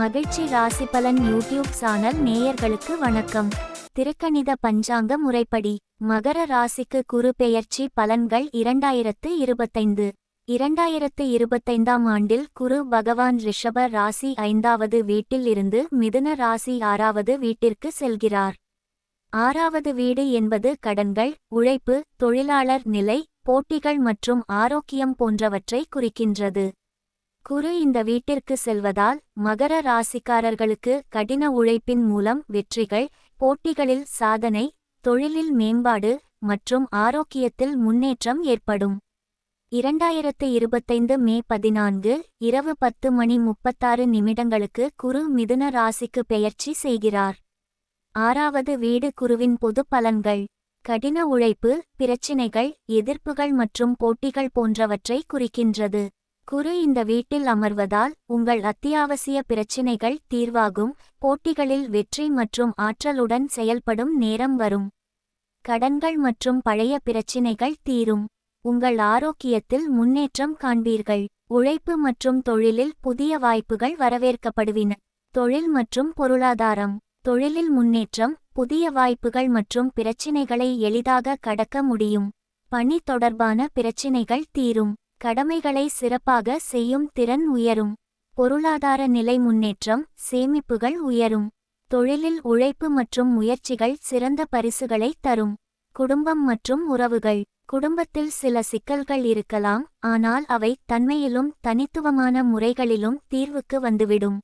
மகிழ்ச்சி ராசி பலன் யூடியூப் சேனல் நேயர்களுக்கு வணக்கம். திருக்கணித பஞ்சாங்க முறைப்படி மகர ராசிக்கு குரு பெயர்ச்சி பலன்கள் 2025 ஆண்டில் குரு பகவான் ரிஷப ராசி 5வது வீட்டில் இருந்து மிதுன ராசி 6வது வீட்டிற்கு செல்கிறார். 6வது வீடு என்பது கடன்கள், உழைப்பு, தொழிலாளர் நிலை, போட்டிகள் மற்றும் ஆரோக்கியம் போன்றவற்றை குறிக்கின்றது. குரு இந்த வீட்டிற்கு செல்வதால் மகர ராசிக்காரர்களுக்கு கடின உழைப்பின் மூலம் வெற்றிகள், போட்டிகளில் சாதனை, தொழிலில் மேம்பாடு மற்றும் ஆரோக்கியத்தில் முன்னேற்றம் ஏற்படும். 2025 மே 14 இரவு 10:36 குரு மிதுன ராசிக்கு பெயர்ச்சி செய்கிறார். 6வது வீடு குருவின் பொது பலன்கள். கடின உழைப்பு, பிரச்சினைகள், எதிர்ப்புகள் மற்றும் போட்டிகள் போன்றவற்றை குறிக்கின்றது. குரு இந்த வீட்டில் அமர்வதால் உங்கள் அத்தியாவசிய பிரச்சினைகள் தீர்வாகும், போட்டிகளில் வெற்றி மற்றும் ஆற்றலுடன் செயல்படும் நேரம் வரும். கடன்கள் மற்றும் பழைய பிரச்சினைகள் தீரும். உங்கள் ஆரோக்கியத்தில் முன்னேற்றம் காண்பீர்கள். உழைப்பு மற்றும் தொழிலில் புதிய வாய்ப்புகள் வரவேற்கப்படுவின. தொழில் மற்றும் பொருளாதாரம். தொழிலில் முன்னேற்றம், புதிய வாய்ப்புகள் மற்றும் பிரச்சினைகளை எளிதாக கடக்க முடியும். பணி தொடர்பான பிரச்சினைகள் தீரும். கடமைகளை சிறப்பாக செய்யும் திறன் உயரும். பொருளாதார நிலை முன்னேற்றம், சேமிப்புகள் உயரும். தொழிலில் உழைப்பு மற்றும் முயற்சிகள் சிறந்த பரிசுகளை தரும். குடும்பம் மற்றும் உறவுகள். குடும்பத்தில் சில சிக்கல்கள் இருக்கலாம், ஆனால் அவை தன்மையிலும் தனித்துவமான முறைகளிலும் தீர்வுக்கு வந்துவிடும்.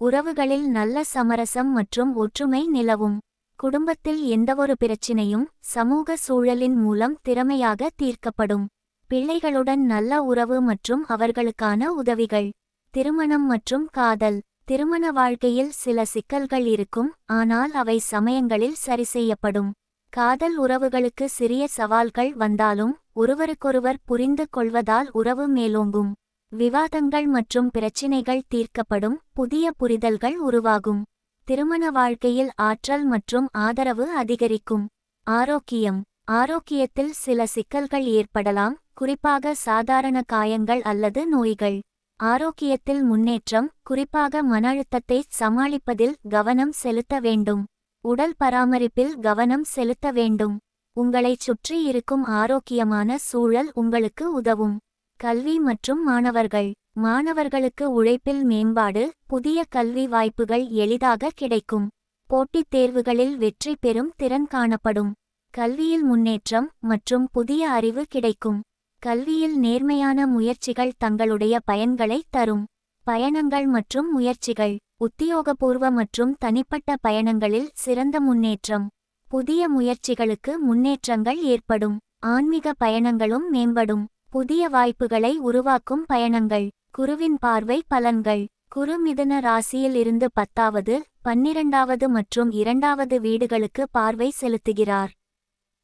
உறவுகளில் நல்ல சமரசம் மற்றும் ஒற்றுமை நிலவும். குடும்பத்தில் எந்தவொரு பிரச்சினையும் சமூக சூழலின் மூலம் திறமையாக தீர்க்கப்படும். பிள்ளைகளுடன் நல்ல உறவு மற்றும் அவர்களுக்கான உதவிகள். திருமணம் மற்றும் காதல். திருமண வாழ்க்கையில் சில சிக்கல்கள் இருக்கும், ஆனால் அவை சமயங்களில் சரிசெய்யப்படும். காதல் உறவுகளுக்கு சிறிய சவால்கள் வந்தாலும் ஒருவருக்கொருவர் புரிந்து கொள்வதால் உறவு மேலோங்கும். விவாதங்கள் மற்றும் பிரச்சினைகள் தீர்க்கப்படும், புதிய புரிதல்கள் உருவாகும். திருமண வாழ்க்கையில் ஆற்றல் மற்றும் ஆதரவு அதிகரிக்கும். ஆரோக்கியம். ஆரோக்கியத்தில் சில சிக்கல்கள் ஏற்படலாம், குறிப்பாக சாதாரண காயங்கள் அல்லது நோய்கள். ஆரோக்கியத்தில் முன்னேற்றம், குறிப்பாக மன அழுத்தத்தை சமாளிப்பதில் கவனம் செலுத்த வேண்டும். உடல் பராமரிப்பில் கவனம் செலுத்த வேண்டும். உங்களைச் சுற்றி இருக்கும் ஆரோக்கியமான சூழல் உங்களுக்கு உதவும். கல்வி மற்றும் மாணவர்கள். மாணவர்களுக்கு உழைப்பில் மேம்பாடு, புதிய கல்வி வாய்ப்புகள் எளிதாக கிடைக்கும். போட்டித் தேர்வுகளில் வெற்றி பெறும் திறன் காணப்படும். கல்வியில் முன்னேற்றம் மற்றும் புதிய அறிவு கிடைக்கும். கல்வியில் நேர்மையான முயற்சிகள் தங்களுடைய பயன்களை தரும். பயணங்கள் மற்றும் முயற்சிகள். உத்தியோகபூர்வ மற்றும் தனிப்பட்ட பயணங்களில் சிறந்த முன்னேற்றம். புதிய முயற்சிகளுக்கு முன்னேற்றங்கள் ஏற்படும். ஆன்மீக பயணங்களும் மேம்படும். புதிய வாய்ப்புகளை உருவாக்கும் பயணங்கள். குருவின் பார்வை பலன்கள். குரு மிதுன ராசியில் இருந்து 10வது, 12வது மற்றும் 2வது வீடுகளுக்கு பார்வை செலுத்துகிறார்.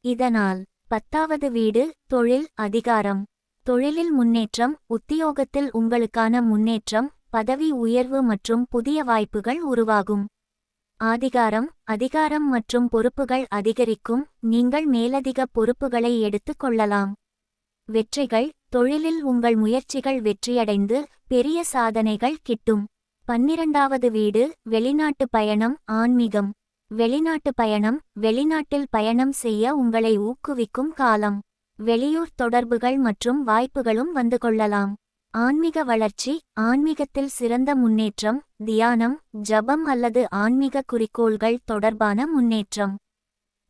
இதனால் 10வது வீடு தொழில், அதிகாரம். தொழிலில் முன்னேற்றம், உத்தியோகத்தில் உங்களுக்கான முன்னேற்றம், பதவி உயர்வு மற்றும் புதிய வாய்ப்புகள் உருவாகும். அதிகாரம் மற்றும் பொறுப்புகள் அதிகரிக்கும், நீங்கள் மேலதிக பொறுப்புகளை எடுத்துக் கொள்ளலாம். வெற்றிகள். தொழிலில் உங்கள் முயற்சிகள் வெற்றியடைந்து பெரிய சாதனைகள் கிட்டும். 12வது வீடு வெளிநாட்டு பயணம், ஆன்மீகம். வெளிநாட்டு பயணம். வெளிநாட்டில் பயணம் செய்ய உங்களை ஊக்குவிக்கும் காலம். வெளியூர் தொடர்புகள் மற்றும் வாய்ப்புகளும் வந்து கொள்ளலாம். ஆன்மீக வளர்ச்சி. ஆன்மீகத்தில் சிறந்த முன்னேற்றம், தியானம், ஜபம் அல்லது ஆன்மீக குறிக்கோள்கள் தொடர்பான முன்னேற்றம்.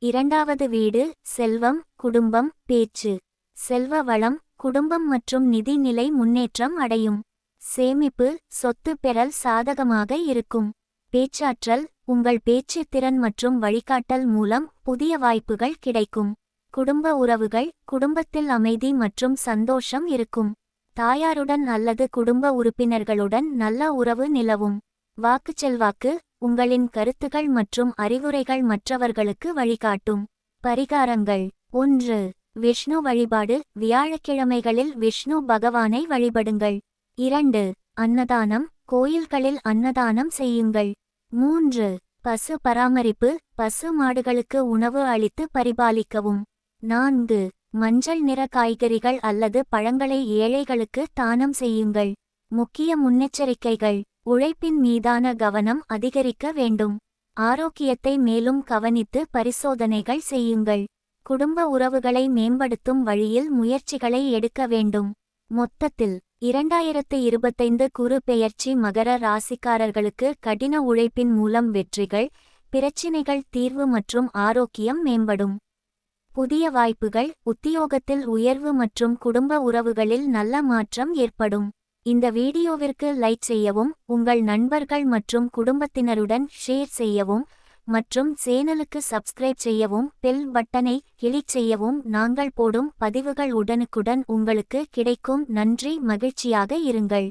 2வது வீடு செல்வம், குடும்பம், பேச்சு. செல்வ வளம், குடும்பம் மற்றும் நிதி நிலை முன்னேற்றம் அடையும். சேமிப்பு, சொத்து பெறல் சாதகமாக இருக்கும். பேச்சாற்றல். உங்கள் பேச்சு திறன் மற்றும் வழிகாட்டல் மூலம் புதிய வாய்ப்புகள் கிடைக்கும். குடும்ப உறவுகள். குடும்பத்தில் அமைதி மற்றும் சந்தோஷம் இருக்கும். தாயாருடன் அல்லது குடும்ப உறுப்பினர்களுடன் நல்ல உறவு நிலவும். வாக்குச்செல்வாக்கு. உங்களின் கருத்துகள் மற்றும் அறிவுரைகள் மற்றவர்களுக்கு வழிகாட்டும். பரிகாரங்கள். 1. விஷ்ணு வழிபாடு. வியாழக்கிழமைகளில் விஷ்ணு பகவானை வழிபடுங்கள். 2. அன்னதானம். கோயில்களில் அன்னதானம் செய்யுங்கள். 3. பசு பராமரிப்பு. பசு மாடுகளுக்கு உணவு அளித்து பரிபாலிக்கவும். 4. மஞ்சள் நிற காய்கறிகள் அல்லது பழங்களை ஏழைகளுக்கு தானம் செய்யுங்கள். முக்கிய முன்னெச்சரிக்கைகள். உழைப்பின் மீதான கவனம் அதிகரிக்க வேண்டும். ஆரோக்கியத்தை மேலும் கவனித்து பரிசோதனைகள் செய்யுங்கள். குடும்ப உறவுகளை மேம்படுத்தும் வழியில் முயற்சிகளை எடுக்க வேண்டும். மொத்தத்தில் 2025 குரு பெயர்ச்சி மகர ராசிக்காரர்களுக்கு கடின உழைப்பின் மூலம் வெற்றிகள், பிரச்சினைகள் தீர்வு மற்றும் ஆரோக்கியம் மேம்படும். புதிய வாய்ப்புகள், உத்தியோகத்தில் உயர்வு மற்றும் குடும்ப உறவுகளில் நல்ல மாற்றம் ஏற்படும். இந்த வீடியோவிற்கு லைக் செய்யவும், உங்கள் நண்பர்கள் மற்றும் குடும்பத்தினருடன் ஷேர் செய்யவும் மற்றும் சேனலுக்கு சப்ஸ்கிரைப் செய்யவும், பெல் பட்டனை கிளிக் செய்யவும். நாங்கள் போடும் பதிவுகள் உடனுக்குடன் உங்களுக்கு கிடைக்கும். நன்றி. மகிழ்ச்சியாக இருங்கள்.